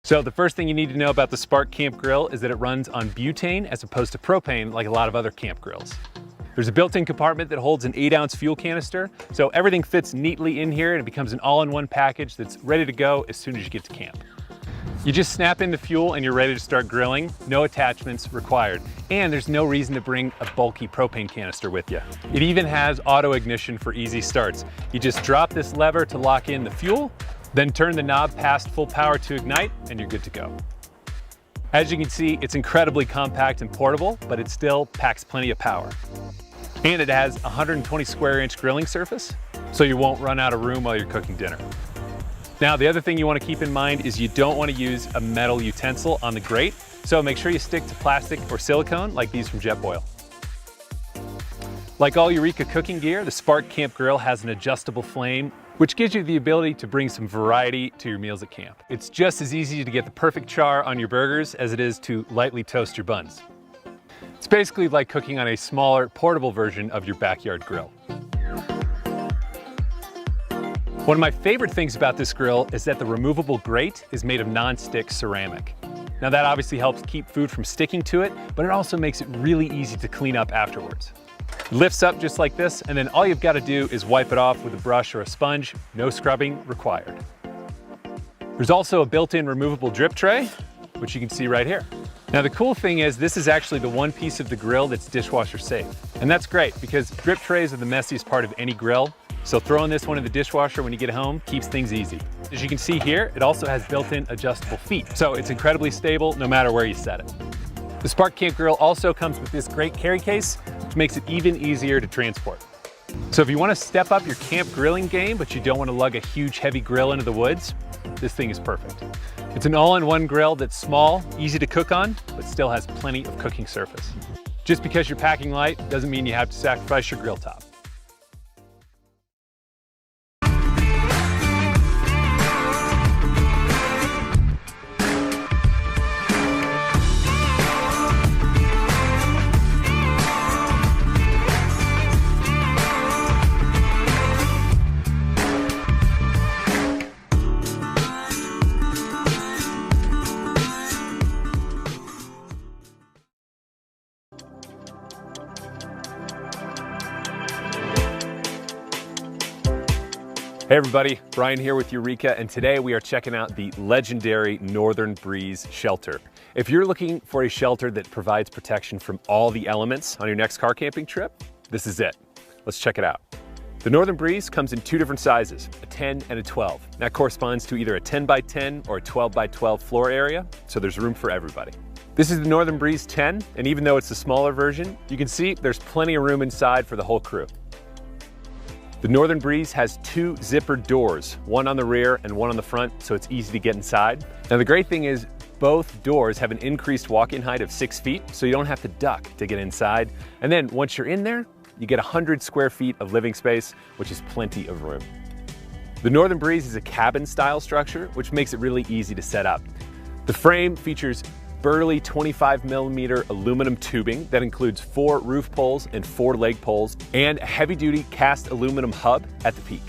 So the first thing you need to know about the Spark Camp Grill is that it runs on butane as opposed to propane like a lot of other camp grills. There's a built-in compartment that holds an 8-ounce fuel canister, so everything fits neatly in here and it becomes an all-in-one package that's ready to go as soon as you get to camp. You just snap in the fuel and you're ready to start grilling. No attachments required. And there's no reason to bring a bulky propane canister with you. It even has auto ignition for easy starts. You just drop this lever to lock in the fuel, then turn the knob past full power to ignite, and you're good to go. As you can see, it's incredibly compact and portable, but it still packs plenty of power. And it has a 120 square inch grilling surface, so you won't run out of room while you're cooking dinner. Now, the other thing you want to keep in mind is you don't want to use a metal utensil on the grate, so make sure you stick to plastic or silicone like these from Jetboil. Like all Eureka cooking gear, the Spark Camp Grill has an adjustable flame, which gives you the ability to bring some variety to your meals at camp. It's just as easy to get the perfect char on your burgers as it is to lightly toast your buns. It's basically like cooking on a smaller, portable version of your backyard grill. One of my favorite things about this grill is that the removable grate is made of non-stick ceramic. Now that obviously helps keep food from sticking to it, but it also makes it really easy to clean up afterwards. It lifts up just like this, and then all you've got to do is wipe it off with a brush or a sponge. No scrubbing required. There's also a built-in removable drip tray, which you can see right here. Now the cool thing is this is actually the one piece of the grill that's dishwasher safe. And that's great because drip trays are the messiest part of any grill. So throwing this one in the dishwasher when you get home keeps things easy. As you can see here, it also has built-in adjustable feet. So it's incredibly stable no matter where you set it. The Spark Camp Grill also comes with this great carry case, which makes it even easier to transport. So if you want to step up your camp grilling game, but you don't want to lug a huge heavy grill into the woods, this thing is perfect. It's an all-in-one grill that's small, easy to cook on, but still has plenty of cooking surface. Just because you're packing light doesn't mean you have to sacrifice your grill top. Hey everybody, Brian here with Eureka, and today we are checking out the legendary Northern Breeze shelter. If you're looking for a shelter that provides protection from all the elements on your next car camping trip, this is it. Let's check it out. The Northern Breeze comes in two different sizes, a 10 and a 12. That corresponds to either a 10 by 10 or a 12 by 12 floor area, so there's room for everybody. This is the Northern Breeze 10, and even though it's a smaller version, you can see there's plenty of room inside for the whole crew. The Northern Breeze has two zippered doors, one on the rear and one on the front, so it's easy to get inside. Now the great thing is both doors have an increased walk-in height of 6 feet, so you don't have to duck to get inside. And then once you're in there, you get 100 square feet of living space, which is plenty of room. The Northern Breeze is a cabin-style structure, which makes it really easy to set up. The frame features burly 25mm aluminum tubing that includes 4 roof poles and 4 leg poles and a heavy-duty cast aluminum hub at the peak.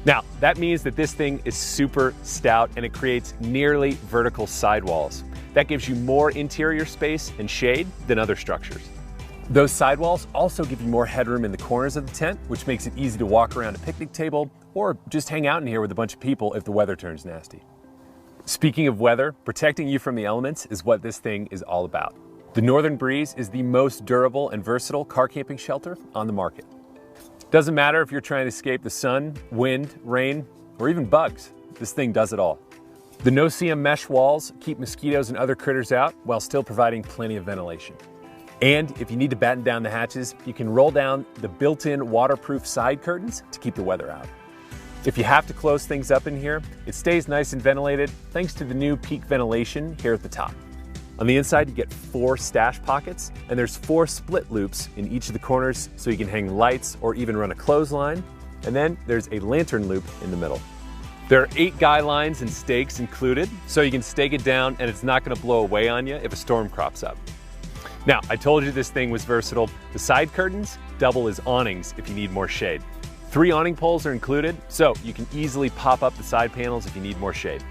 Now, that means that this thing is super stout and it creates nearly vertical sidewalls. That gives you more interior space and shade than other structures. Those sidewalls also give you more headroom in the corners of the tent, which makes it easy to walk around a picnic table or just hang out in here with a bunch of people if the weather turns nasty. Speaking of weather, protecting you from the elements is what this thing is all about. The Northern Breeze is the most durable and versatile car camping shelter on the market. Doesn't matter if you're trying to escape the sun, wind, rain, or even bugs, this thing does it all. The no-see-um mesh walls keep mosquitoes and other critters out while still providing plenty of ventilation. And if you need to batten down the hatches, you can roll down the built-in waterproof side curtains to keep the weather out. If you have to close things up in here, it stays nice and ventilated thanks to the new peak ventilation here at the top. On the inside, you get 4 stash pockets, and there's 4 split loops in each of the corners so you can hang lights or even run a clothesline. And then there's a lantern loop in the middle. There are 8 guy lines and stakes included, so you can stake it down and it's not gonna blow away on you if a storm crops up. Now, I told you this thing was versatile. The side curtains double as awnings if you need more shade. 3 awning poles are included, so you can easily pop up the side panels if you need more shade.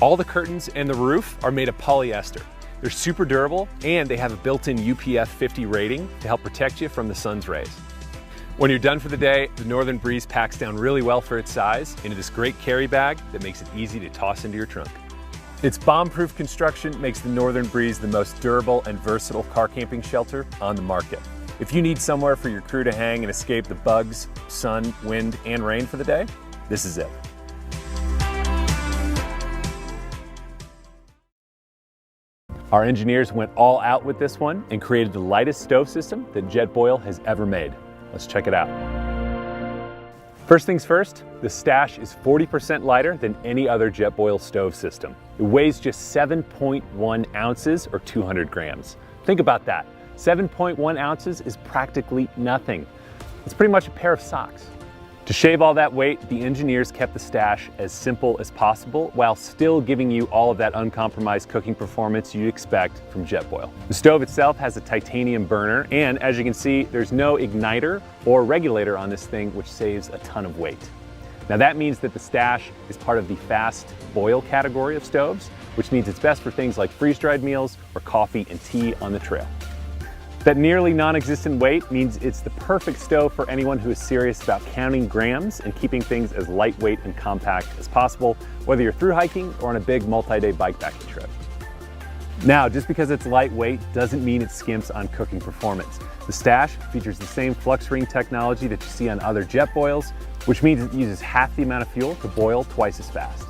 All the curtains and the roof are made of polyester. They're super durable, and they have a built-in UPF 50 rating to help protect you from the sun's rays. When you're done for the day, the Northern Breeze packs down really well for its size into this great carry bag that makes it easy to toss into your trunk. Its bomb-proof construction makes the Northern Breeze the most durable and versatile car camping shelter on the market. If you need somewhere for your crew to hang and escape the bugs, sun, wind, and rain for the day, this is it. Our engineers went all out with this one and created the lightest stove system that Jetboil has ever made. Let's check it out. First things first, the Stash is 40% lighter than any other Jetboil stove system. It weighs just 7.1 ounces or 200 grams. Think about that. 7.1 ounces is practically nothing. It's pretty much a pair of socks. To shave all that weight, the engineers kept the Stash as simple as possible while still giving you all of that uncompromised cooking performance you'd expect from Jetboil. The stove itself has a titanium burner, and as you can see, there's no igniter or regulator on this thing, which saves a ton of weight. Now that means that the Stash is part of the fast boil category of stoves, which means it's best for things like freeze-dried meals or coffee and tea on the trail. That nearly non-existent weight means it's the perfect stove for anyone who is serious about counting grams and keeping things as lightweight and compact as possible, whether you're through hiking or on a big multi-day bikepacking trip. Now, just because it's lightweight doesn't mean it skimps on cooking performance. The Stash features the same flux ring technology that you see on other Jetboils, which means it uses half the amount of fuel to boil twice as fast.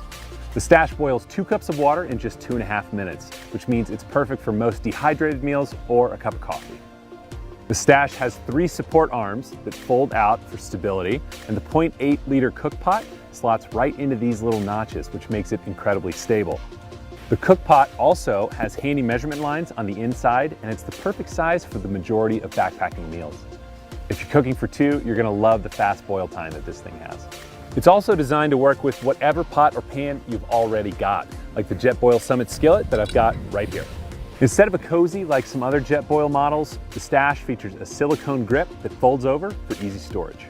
The Stash boils 2 cups of water in just 2.5 minutes, which means it's perfect for most dehydrated meals or a cup of coffee. The Stash has 3 support arms that fold out for stability, and the 0.8 liter cook pot slots right into these little notches, which makes it incredibly stable. The cook pot also has handy measurement lines on the inside, and it's the perfect size for the majority of backpacking meals. If you're cooking for 2, you're gonna love the fast boil time that this thing has. It's also designed to work with whatever pot or pan you've already got, like the Jetboil Summit skillet that I've got right here. Instead of a cozy like some other Jetboil models, the Stash features a silicone grip that folds over for easy storage.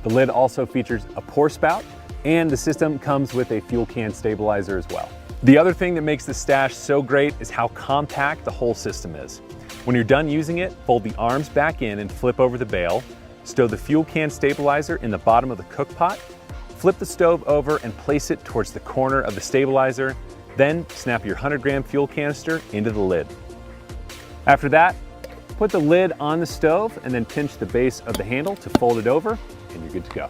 The lid also features a pour spout, and the system comes with a fuel can stabilizer as well. The other thing that makes the Stash so great is how compact the whole system is. When you're done using it, fold the arms back in and flip over the bail, stow the fuel can stabilizer in the bottom of the cook pot, flip the stove over and place it towards the corner of the stabilizer, then snap your 100-gram fuel canister into the lid. After that, put the lid on the stove and then pinch the base of the handle to fold it over, and you're good to go.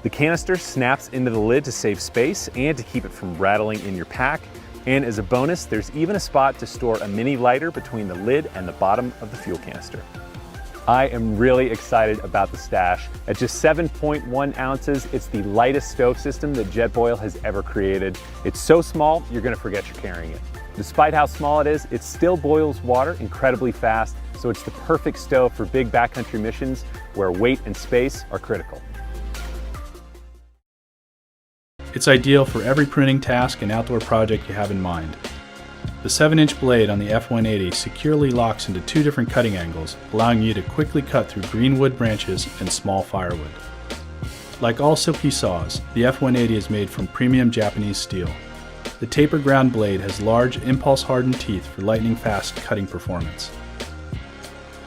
The canister snaps into the lid to save space and to keep it from rattling in your pack. And as a bonus, there's even a spot to store a mini lighter between the lid and the bottom of the fuel canister. I am really excited about the Stash. At just 7.1 ounces, it's the lightest stove system that Jetboil has ever created. It's so small, you're gonna forget you're carrying it. Despite how small it is, it still boils water incredibly fast, so it's the perfect stove for big backcountry missions where weight and space are critical. It's ideal for every pruning task and outdoor project you have in mind. The 7-inch blade on the F180 securely locks into 2 different cutting angles, allowing you to quickly cut through green wood branches and small firewood. Like all Silky saws, the F180 is made from premium Japanese steel. The taper ground blade has large, impulse-hardened teeth for lightning-fast cutting performance.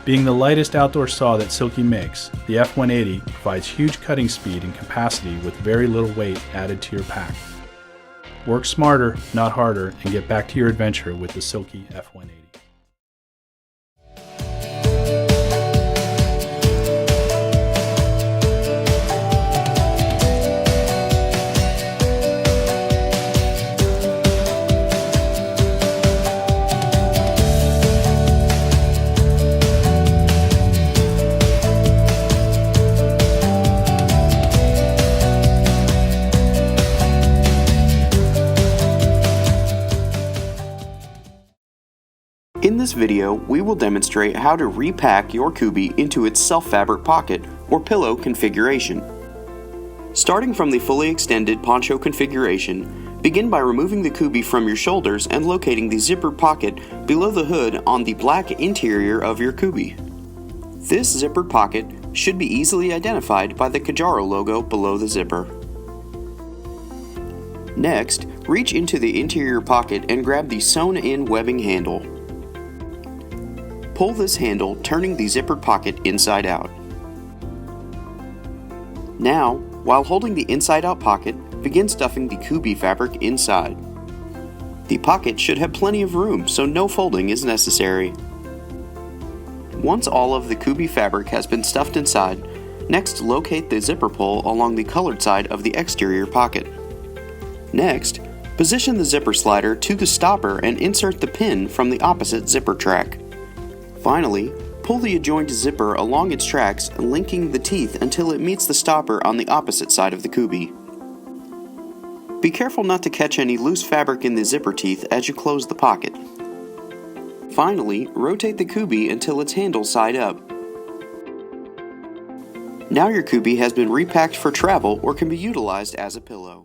Being the lightest outdoor saw that Silky makes, the F180 provides huge cutting speed and capacity with very little weight added to your pack. Work smarter, not harder, and get back to your adventure with the Silky F180. In this video, we will demonstrate how to repack your Kubi into its self-fabric pocket or pillow configuration. Starting from the fully extended poncho configuration, begin by removing the Kubi from your shoulders and locating the zippered pocket below the hood on the black interior of your Kubi. This zippered pocket should be easily identified by the Kajaro logo below the zipper. Next, reach into the interior pocket and grab the sewn-in webbing handle. Pull this handle, turning the zippered pocket inside out. Now, while holding the inside-out pocket, begin stuffing the kubi fabric inside. The pocket should have plenty of room, so no folding is necessary. Once all of the kubi fabric has been stuffed inside, next locate the zipper pull along the colored side of the exterior pocket. Next, position the zipper slider to the stopper and insert the pin from the opposite zipper track. Finally, pull the adjoined zipper along its tracks, linking the teeth until it meets the stopper on the opposite side of the kubi. Be careful not to catch any loose fabric in the zipper teeth as you close the pocket. Finally, rotate the kubi until it's handle side up. Now your kubi has been repacked for travel or can be utilized as a pillow.